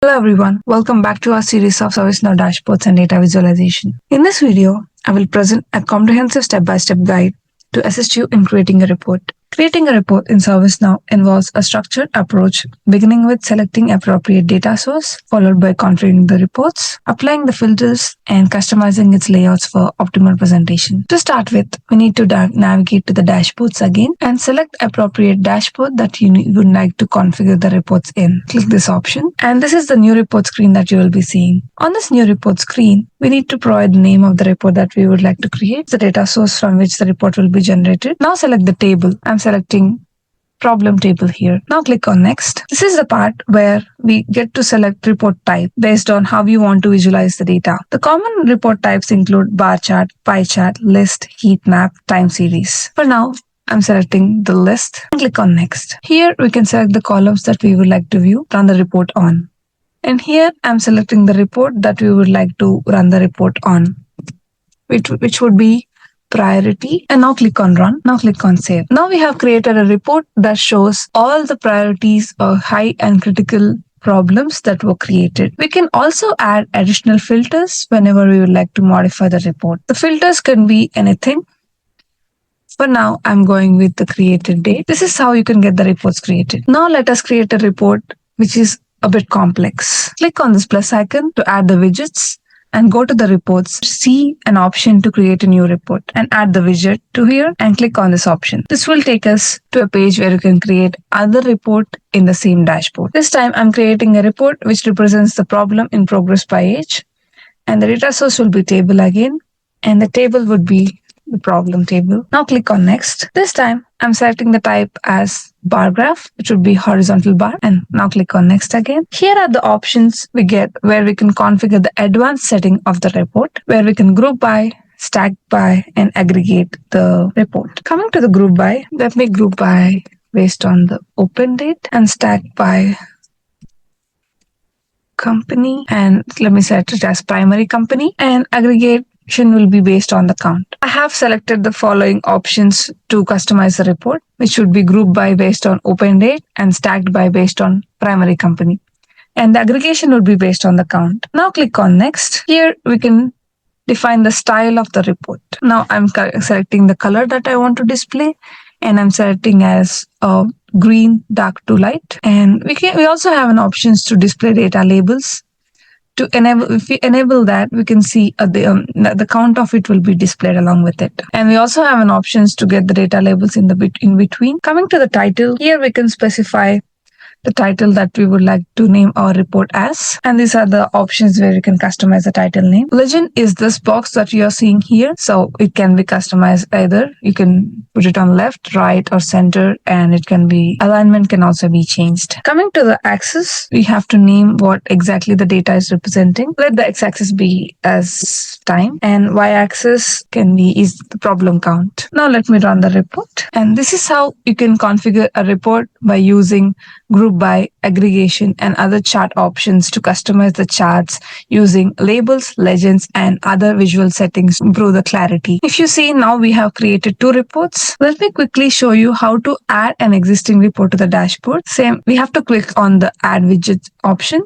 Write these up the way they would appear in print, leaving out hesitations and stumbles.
Hello everyone, welcome back to our series of ServiceNow dashboards and data visualization. In this video, I will present a comprehensive step-by-step guide to assist you in creating a report. Creating a report in ServiceNow involves a structured approach, beginning with selecting appropriate data source, followed by configuring the reports, applying the filters, and customizing its layouts for optimal presentation. To start with, we need to navigate to the dashboards again and select appropriate dashboard that you would like to configure the reports in. Click this option, and this is the new report screen that you will be seeing. On this new report screen, we need to provide the name of the report that we would like to create, the data source from which the report will be generated. Now select the table. I'm selecting problem table here. Now click on next. This is the part where we get to select report type based on how you want to visualize the data. The common report types include bar chart, pie chart, list, heat map, time series. For now, I'm selecting the list and click on next. Here we can select the columns that we would like to view, run the report on. And here I'm selecting the report that we would like to run the report on, which would be priority, and now click on run. Now click on save. Now we have created a report that shows all the priorities or high and critical problems that were created. We can also add additional filters whenever we would like to modify the report. The filters can be anything. For now, I'm going with the created date. This is how you can get the reports created. Now let us create a report which is a bit complex. Click on this plus icon to add the widgets and go to the reports. See an option to create a new report and add the widget to here and click on this option. This will take us to a page where you can create other report in the same dashboard. This time I'm creating a report which represents the problem in progress by age, and the data source will be table again, and the table would be the problem table. Now click on next. This time I'm selecting the type as bar graph, which would be horizontal bar, and now click on next again. Here are the options we get where we can configure the advanced setting of the report, where we can group by, stack by, and aggregate the report. Coming to the group by, let me group by based on the open date and stack by company, and let me set it as primary company, and aggregate will be based on the count. I have selected the following options to customize the report, which would be grouped by based on open date and stacked by based on primary company. And the aggregation would be based on the count. Now click on next. Here we can define the style of the report. Now I'm selecting the color that I want to display, and I'm selecting as green, dark to light. And we also have an options to display data labels. If we enable that, we can see the count of it will be displayed along with it. And we also have an options to get the data labels in between. Coming to the title, here we can specify the title that we would like to name our report as. And these are the options where you can customize the title name. Legend is this box that you're seeing here. So it can be customized either. You can put it on left, right, or center, and alignment can also be changed. Coming to the axis, we have to name what exactly the data is representing. Let the x-axis be as time, and y-axis is the problem count. Now let me run the report. And this is how you can configure a report by using group by, aggregation, and other chart options to customize the charts using labels, legends, and other visual settings to improve the clarity. If you see, now we have created two reports. Let me quickly show you how to add an existing report to the dashboard. Same, we have to click on the add widget option.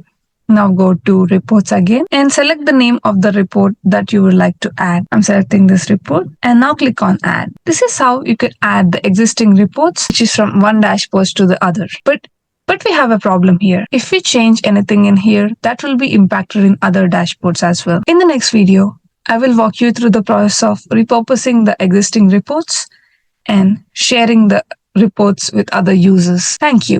Now go to reports again and select the name of the report that you would like to add. I'm selecting this report and now click on add. This is how you can add the existing reports, which is from one dashboard to the other. But we have a problem here. If we change anything in here, that will be impacted in other dashboards as well. In the next video, I will walk you through the process of repurposing the existing reports and sharing the reports with other users. Thank you.